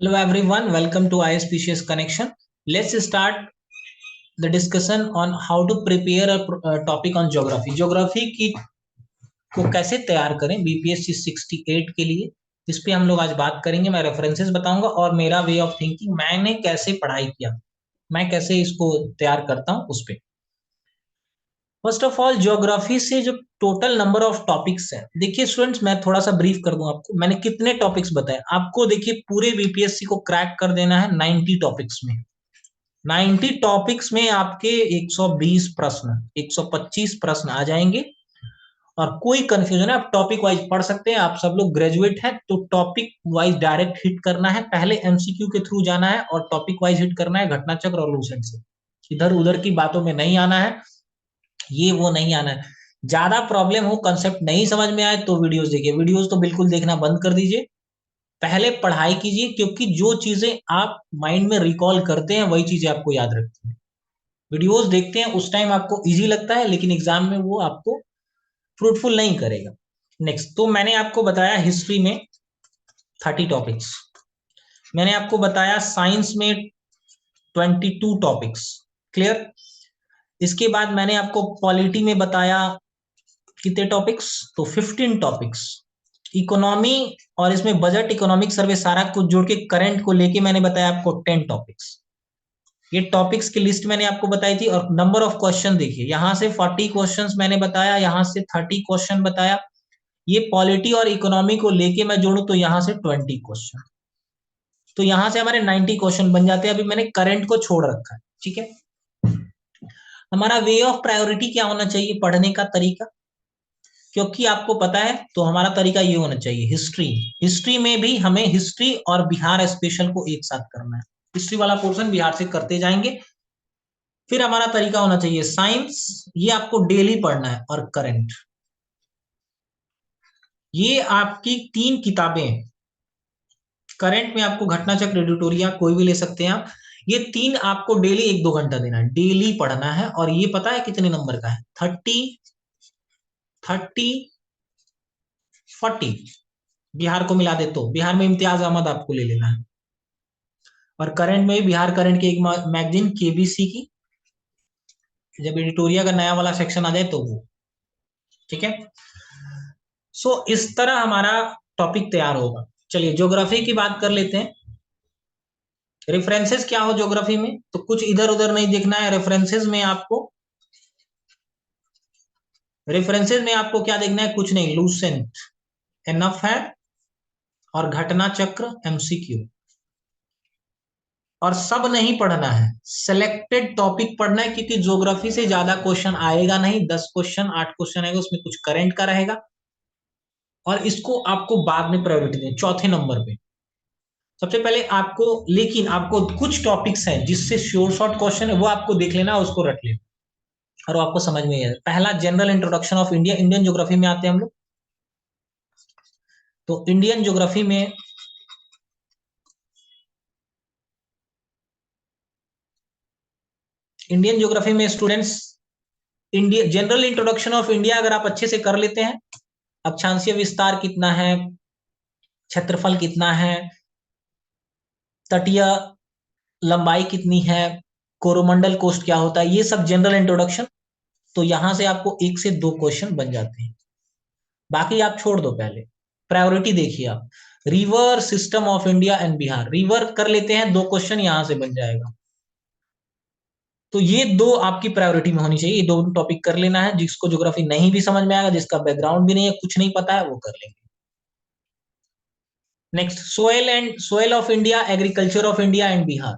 Hello everyone, welcome to iSpecies Connection. Let's start the discussion on how to prepare a topic on geography. Geography की को कैसे तैयार करें BPSC 68 के लिए, इस पे हम लोग आज बात करेंगे। मैं रेफरेंसेस बताऊंगा और मेरा वे ऑफ थिंकिंग, मैंने कैसे पढ़ाई किया, मैं कैसे इसको तैयार करता हूं उस पे। फर्स्ट ऑफ ऑल, ज्योग्राफी से जो टोटल नंबर ऑफ टॉपिक्स है, देखिए स्टूडेंट्स, मैं थोड़ा सा ब्रीफ कर दूं आपको। मैंने कितने टॉपिक्स बताए आपको। देखिए पूरे बीपीएससी को क्रैक कर देना है 90 टॉपिक्स में। 90 टॉपिक्स में आपके 120 प्रश्न, 125 प्रश्न आ जाएंगे। और कोई कंफ्यूजन है, आप टॉपिक वाइज पढ़ सकते हैं। आप सब लोग ग्रेजुएट हैं तो टॉपिक वाइज डायरेक्ट हिट करना है, पहले एमसीक्यू के थ्रू जाना है और टॉपिक वाइज हिट करना है, घटना चक्र और लूसेंट से। इधर उधर की बातों में नहीं आना है, ये वो नहीं आना है। ज्यादा प्रॉब्लम हो, कंसेप्ट नहीं समझ में आए तो वीडियोस देखिए। वीडियोस तो बिल्कुल देखना बंद कर दीजिए, पहले पढ़ाई कीजिए, क्योंकि जो चीजें आप माइंड में रिकॉल करते हैं वही चीजें आपको याद रखती हैं। वीडियोस देखते हैं उस टाइम आपको इजी लगता है, लेकिन एग्जाम में वो आपको फ्रूटफुल नहीं करेगा। नेक्स्ट, तो मैंने आपको बताया हिस्ट्री में 30 टॉपिक्स, मैंने आपको बताया साइंस में 22 टॉपिक्स। क्लियर। इसके बाद मैंने आपको पॉलिटी में बताया कितने टॉपिक्स, तो 15 टॉपिक्स। इकोनॉमी और इसमें बजट, इकोनॉमिक सर्वे, सारा कुछ जोड़ के करंट को लेके मैंने बताया आपको 10 टॉपिक्स। ये टॉपिक्स की लिस्ट मैंने आपको बताई थी। और नंबर ऑफ क्वेश्चन देखिए, यहां से 40 क्वेश्चंस मैंने बताया, यहां से 30 क्वेश्चन बताया। ये पॉलिटी और इकोनॉमी को लेके मैं जोड़ू तो यहां से 20 क्वेश्चन, तो यहां से हमारे 90 क्वेश्चन बन जाते हैं। अभी मैंने करंट को छोड़ रखा है, ठीक है। हमारा वे ऑफ प्रायोरिटी क्या होना चाहिए, पढ़ने का तरीका, क्योंकि आपको पता है तो हमारा तरीका ये होना चाहिए। हिस्ट्री, हिस्ट्री में भी हमें हिस्ट्री और बिहार स्पेशल को एक साथ करना है। हिस्ट्री वाला पोर्शन बिहार से करते जाएंगे। फिर हमारा तरीका होना चाहिए साइंस, ये आपको डेली पढ़ना है। और करंट, ये आपकी 3 किताबें। करंट में आपको घटना चक्र, एडिटोरिया कोई भी ले सकते हैं आप। ये 3 आपको डेली 1-2 घंटा देना है, डेली पढ़ना है। और ये पता है कितने नंबर का है, 30, 30, 40। बिहार को मिला दे तो बिहार में इम्तियाज अहमद आपको ले लेना है। और करंट में बिहार करंट की एक मैगजीन केबीसी की, जब एडिटोरिया का नया वाला सेक्शन आ जाए तो वो, ठीक है। सो इस तरह हमारा टॉपिक तैयार होगा। चलिए ज्योग्राफी की बात कर लेते हैं। रेफरेंसेस क्या हो ज्योग्राफी में, तो कुछ इधर उधर नहीं देखना है। रेफरेंसेस में आपको क्या देखना है, कुछ नहीं, लूसेंट एनफ है और घटना चक्र एमसीक्यू। और सब नहीं पढ़ना है, सिलेक्टेड टॉपिक पढ़ना है, क्योंकि ज्योग्राफी से ज्यादा क्वेश्चन आएगा नहीं। 10 क्वेश्चन 8 क्वेश्चन आएगा, उसमें कुछ करंट का रहेगा। और इसको आपको बाद में प्रायोरिटी दें, चौथे नंबर पे सबसे पहले आपको। लेकिन आपको कुछ टॉपिक्स हैं जिससे श्योर शॉर्ट क्वेश्चन है, वो आपको देख लेना, उसको रट लेना और वो आपको समझ में आएगा। पहला, general introduction of India. Indian geography में आते हैं हम लोग। तो इंडियन ज्योग्राफी में students, India general introduction of India अगर आप अच्छे से कर लेते हैं, अक्षांशीय विस्तार कितना है, क्षेत्रफल कितना है, तटीय लंबाई कितनी है, कोरोमंडल कोस्ट क्या होता है, ये सब जनरल इंट्रोडक्शन। तो यहां से आपको 1 से 2 क्वेश्चन बन जाते हैं। बाकी आप छोड़ दो, पहले प्रायोरिटी देखिए आप। River system of India and Bihar, river कर लेते हैं, 2 क्वेश्चन यहां से बन जाएगा। तो ये 2 आपकी प्रायोरिटी में होनी चाहिए, ये 2 टॉपिक कर लेना है। जिसको ज्योग्राफी नहीं भी समझ में आएगा, जिसका बैकग्राउंड भी नहीं है, कुछ नहीं पता है, वो कर लेंगे। Next, soil of India, agriculture of India and Bihar.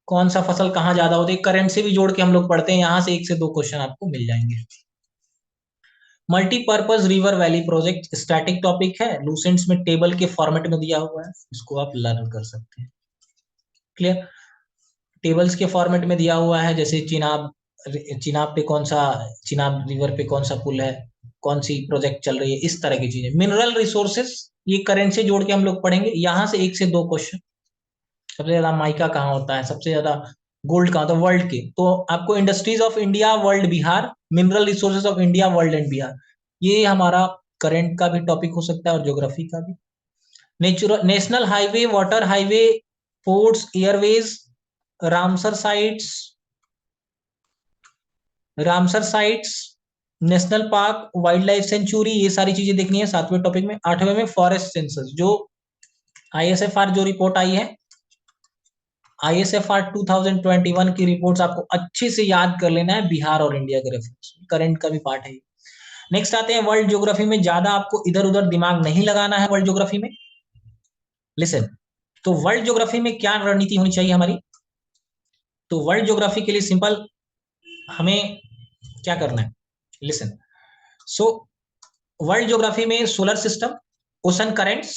कौन सा फसल कहाँ ज्यादा होती है, करंट से भी जोड़ के हम लोग पढ़ते हैं, यहां से 1 से 2 क्वेश्चन आपको मिल जाएंगे। Multipurpose river valley project static topic है, लूसेंट्स में टेबल के फॉर्मेट में दिया हुआ है, इसको आप लर्न कर सकते हैं। क्लियर। टेबल्स के फॉर्मेट में दिया हुआ है, जैसे चिनाब, चिनाब पे कौन सा, चिनाब रिवर पे कौन सा पुल है, कौन सी प्रोजेक्ट चल रही है, इस तरह की चीजें। मिनरल रिसोर्सेस, ये करंट से जोड़ के हम लोग पढ़ेंगे, यहां से 1 से 2 क्वेश्चन। सबसे ज्यादा माइका कहाँ होता है, सबसे ज्यादा गोल्ड कहाँ होता है वर्ल्ड के, तो आपको industries of India world Bihar, mineral resources of India world and Bihar, ये हमारा करंट का भी टॉपिक हो सकता है और ज्योग्राफी का भी। National highway, water highway, ports, Airways, Ramsar sites, Ramsar sites, national park, wild life sanctuary, ये सारी चीजें देखनी है 7वें टॉपिक में। 8वें में फॉरेस्ट सेंसस, जो आईएसएफआर जो रिपोर्ट आई है, आईएसएफआर 2021 की रिपोर्ट्स आपको अच्छे से याद कर लेना है, बिहार और इंडिया के रेफरेंस, करंट का भी पार्ट है। नेक्स्ट आते हैं वर्ल्ड ज्योग्राफी में, ज्यादा आपको इधर उधर दिमाग नहीं लगाना है वर्ल्ड ज्योग्राफी में। लिसन, तो वर्ल्ड ज्योग्राफी में क्या रणनीति होनी चाहिए हमारी? तो वर्ल्ड ज्योग्राफी के लिए सिंपल हमें क्या करना है, लिसन। सो वर्ल्ड ज्योग्राफी में सोलर सिस्टम, ओशन करेंट्स,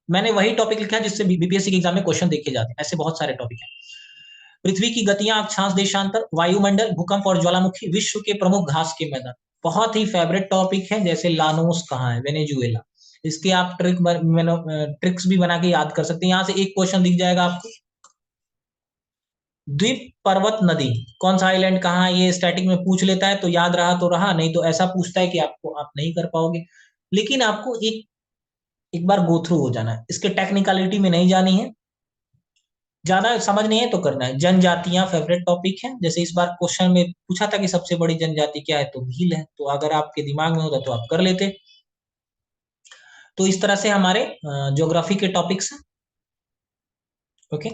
मैंने वही टॉपिक लिखा है जिससे बीपीएससी के एग्जाम में क्वेश्चन देखे जाते हैं, ऐसे बहुत सारे टॉपिक हैं। पृथ्वी की गतियां, अक्षांश देशांतर, वायुमंडल, भूकंप और ज्वालामुखी, विश्व के प्रमुख घास के मैदान, बहुत ही फेवरेट टॉपिक है। जैसे लानोस कहाँ है, वेनेजुएला, इसके आप ट्रिक्स भी बना के याद कर सकते हैं। यहां से एक क्वेश्चन दिख जाएगा आपको, द्वीप पर्वत नदी, कौन सा आइलैंड कहाँ है, ये स्टैटिक में पूछ लेता है तो याद रहा तो रहा, नहीं तो ऐसा पूछता है कि आपको आप नहीं कर पाओगे। लेकिन आपको एक एक बार गो थ्रू हो जाना है, इसके टेक्निकलिटी में नहीं जानी है, ज्यादा समझ नहीं है तो करना है। जनजातियां फेवरेट टॉपिक है, जैसे इस बार क्वेश्चन में पूछा था कि सबसे बड़ी जनजाति क्या है, तो भील है, तो अगर आपके दिमाग में होता तो आप कर लेते। तो इस तरह से हमारे ज्योग्राफी के टॉपिक्स हैं। ओके,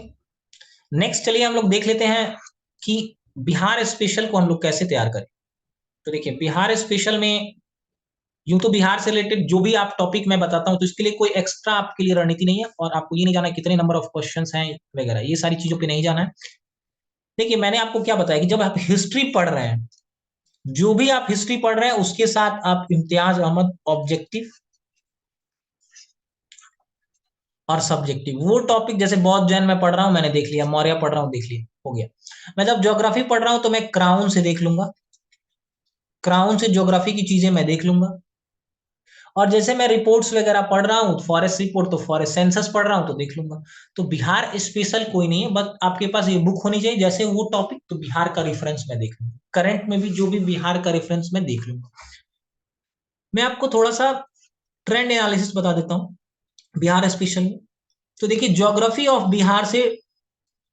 नेक्स्ट चलिए हम लोग देख लेते हैं कि बिहार स्पेशल को हम लोग कैसे तैयार करें। तो देखिए, बिहार स्पेशल में यूं तो बिहार से रिलेटेड जो भी आप टॉपिक मैं बताता हूं, तो इसके लिए कोई एक्स्ट्रा आपके लिए रणनीति नहीं है, और आपको ये नहीं जाना कितने नंबर ऑफ क्वेश्चंस हैं वगैरह, ये सारी चीजों पे नहीं जाना है। देखिए, मैंने आपको क्या बताया कि जब आप हिस्ट्री पढ़ रहे हैं, जो भी आप हिस्ट्री पढ़ रहे हैं उसके साथ आप इम्तियाज अहमद ऑब्जेक्टिव और सब्जेक्टिव, वो टॉपिक जैसे बौद्ध जैन में पढ़ रहा हूं, मैंने देख लिया, मौर्य पढ़ रहा हूं, देख लिया, हो गया। मैं जब ज्योग्राफी पढ़ रहा हूं तो मैं क्राउन से देख लूंगा, क्राउन से ज्योग्राफी की चीजें मैं देख लूंगा। और जैसे मैं रिपोर्ट्स वगैरह पढ़ रहा हूँ, फॉरेस्ट रिपोर्ट तो फॉरेस्ट सेंसस पढ़ रहा हूँ तो देख लूंगा। तो बिहार स्पेशल कोई नहीं है, बस आपके पास ये बुक होनी चाहिए, जैसे वो टॉपिक तो बिहार का रेफरेंस मैं देख लूंगा, करंट में भी जो भी बिहार का रेफरेंस मैं देख लूंगा। मैं आपको थोड़ा सा ट्रेंड एनालिसिस बता देता हूँ बिहार स्पेशल में। तो देखिए, ज्योग्राफी ऑफ बिहार से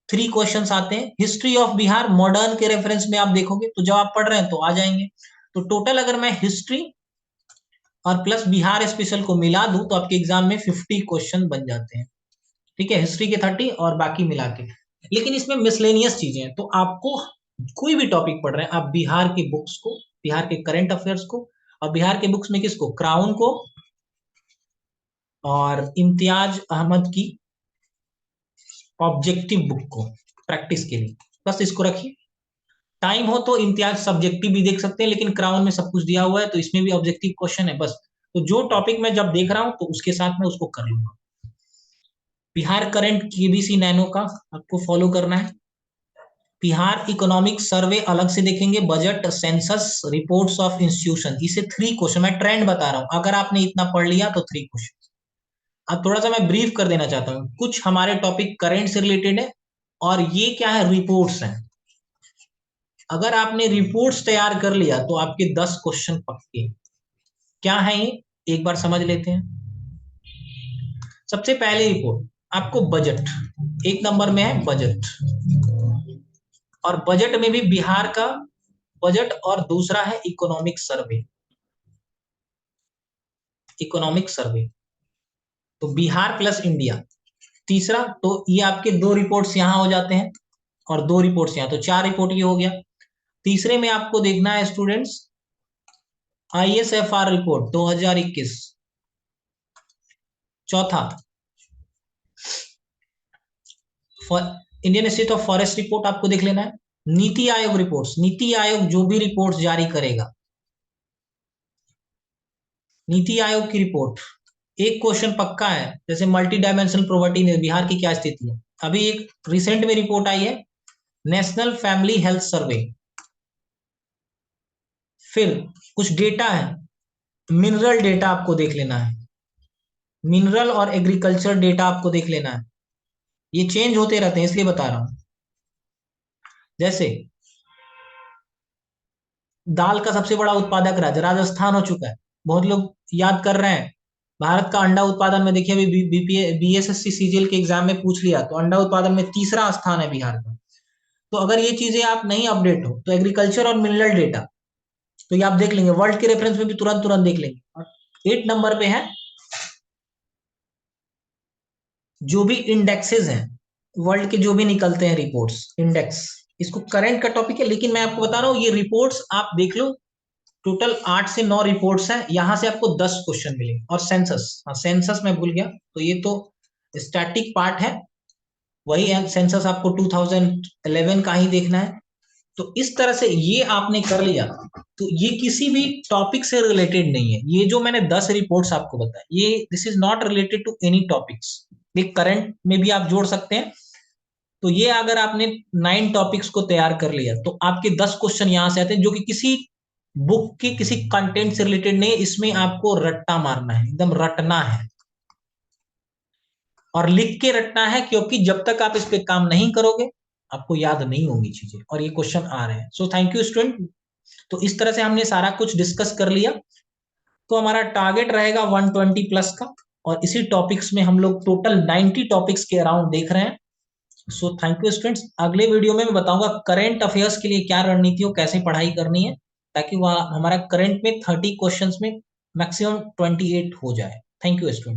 3 क्वेश्चंस आते हैं, हिस्ट्री ऑफ बिहार मॉडर्न के रेफरेंस में आप देखोगे तो जब आप पढ़ रहे हैं तो आ जाएंगे। तो टोटल अगर मैं हिस्ट्री और प्लस बिहार स्पेशल को मिला दूं तो आपके एग्जाम में 50 क्वेश्चन बन जाते हैं। ठीक है, हिस्ट्री के 30 और बाकी मिला के। लेकिन इसमें मिसलेनियस चीजें हैं, तो आपको कोई भी टॉपिक पढ़ रहे हैं आप बिहार की बुक्स को, बिहार के करंट अफेयर्स को, और बिहार के बुक्स में किसको, क्राउन को और इम्तियाज अहमद की ऑब्जेक्टिव बुक को प्रैक्टिस के लिए, बस इसको रखिए। टाइम हो तो इम्तियाज सब्जेक्टिव भी देख सकते हैं, लेकिन क्राउन में सब कुछ दिया हुआ है तो इसमें भी ऑब्जेक्टिव क्वेश्चन है बस। तो जो टॉपिक मैं जब देख रहा हूं तो उसके साथ में उसको कर लूंगा। बिहार करंट केबीसी नैनो का आपको फॉलो करना है। बिहार इकोनॉमिक सर्वे अलग से देखेंगे, budget, census, reports of institution, इसे 3 क्वेश्चन, मैं ट्रेंड बता रहा हूं, अगर आपने इतना पढ़ लिया तो 3 क्वेश्चन। अब थोड़ा सा मैं ब्रीफ कर देना चाहता हूँ, कुछ हमारे टॉपिक करंट से रिलेटेड है और ये क्या है, रिपोर्ट्स हैं। अगर आपने रिपोर्ट्स तैयार कर लिया तो आपके 10 क्वेश्चन पक्के। क्या है ये, एक बार समझ लेते हैं। सबसे पहले रिपोर्ट आपको बजट, एक नंबर में है बजट, और बजट में भी बिहार का बजट, और दूसरा है इकोनॉमिक सर्वे, इकोनॉमिक सर्वे, तो बिहार प्लस इंडिया। तीसरा, तो ये आपके 2 रिपोर्ट्स यहां हो जाते हैं और 2 रिपोर्ट्स यहां, तो 4 रिपोर्ट ये हो गया। तीसरे में आपको देखना है स्टूडेंट्स, आईएसएफआर रिपोर्ट 2021। चौथा, Indian institute of forest report आपको देख लेना है। नीति आयोग रिपोर्ट्स, नीति आयोग जो भी रिपोर्ट्स जारी करेगा, नीति आयोग की रिपोर्ट, एक क्वेश्चन पक्का है, जैसे मल्टी डायमेंशनल प्रोवर्टी में बिहार की क्या स्थिति है। अभी एक रिसेंट में रिपोर्ट आई है, नेशनल फैमिली हेल्थ सर्वे। फिर कुछ डेटा है, मिनरल डेटा आपको देख लेना है, मिनरल और एग्रीकल्चर डेटा आपको देख लेना है, ये चेंज होते रहते हैं इसलिए बता रहा हूं। जैसे दाल का सबसे बड़ा उत्पादक राज्य राजस्थान हो चुका है, बहुत लोग याद कर रहे हैं, भारत का अंडा उत्पादन में देखिए अभी बीएसएससी सीजीएल के एग्जाम में पूछ लिया तो अंडा उत्पादन में तीसरा स्थान है बिहार का। तो अगर ये चीजें आप नहीं अपडेट हो तो एग्रीकल्चर और मिनरल डेटा तो ये आप देख लेंगे, वर्ल्ड के रेफरेंस में भी तुरंत तुरंत देख लेंगे। और 8 नंबर पे है जो भी इंडेक्सेस हैं वर्ल्ड के, जो भी निकलते हैं रिपोर्ट्स इंडेक्स, इसको करंट का टॉपिक है, लेकिन मैं आपको बता रहा हूँ ये रिपोर्ट्स आप देख लो, टोटल 8 से 9 रिपोर्ट्स हैं, यहां से आपको 10 क्वेश्चन मिलेंगे। और सेंसस, हाँ सेंसस मैं भूल गया, तो ये तो स्टैटिक पार्ट है, वही है सेंसस, आपको 2011 का ही देखना है। तो इस तरह से ये आपने कर लिया तो ये किसी भी टॉपिक से रिलेटेड नहीं है। ये जो मैंने 10 रिपोर्ट्स आपको बताया ये this is not related to any topics, ये करंट में भी आप जोड़ सकते हैं। तो ये अगर आपने 9 टॉपिक्स को तैयार कर लिया तो आपके 10 क्वेश्चन यहां से आते हैं जो कि किसी बुक के किसी कंटेंट से रिलेटेड नहीं है, इसमें आपको रट्टा मारना है, एकदम रटना है और लिख के रटना है, क्योंकि जब तक आप इस पे काम नहीं करोगे आपको याद नहीं होंगी चीजें, और ये क्वेश्चन आ रहे हैं। So thank you student. तो इस तरह से हमने सारा कुछ डिस्कस कर लिया, तो हमारा टारगेट रहेगा 120 प्लस का, और इसी टॉपिक्स में हम लोग टोटल 90 टॉपिक्स के अराउंड देख रहे हैं। So thank you students. अगले वीडियो में मैं बताऊंगा करंट अफेयर्स के लिए क्या रणनीति हो, कैसे पढ़ाई करनी है, ताकि वह हमारा करंट में 30 क्वेश्चंस में मैक्सिमम 28 हो जाए। Thank you students.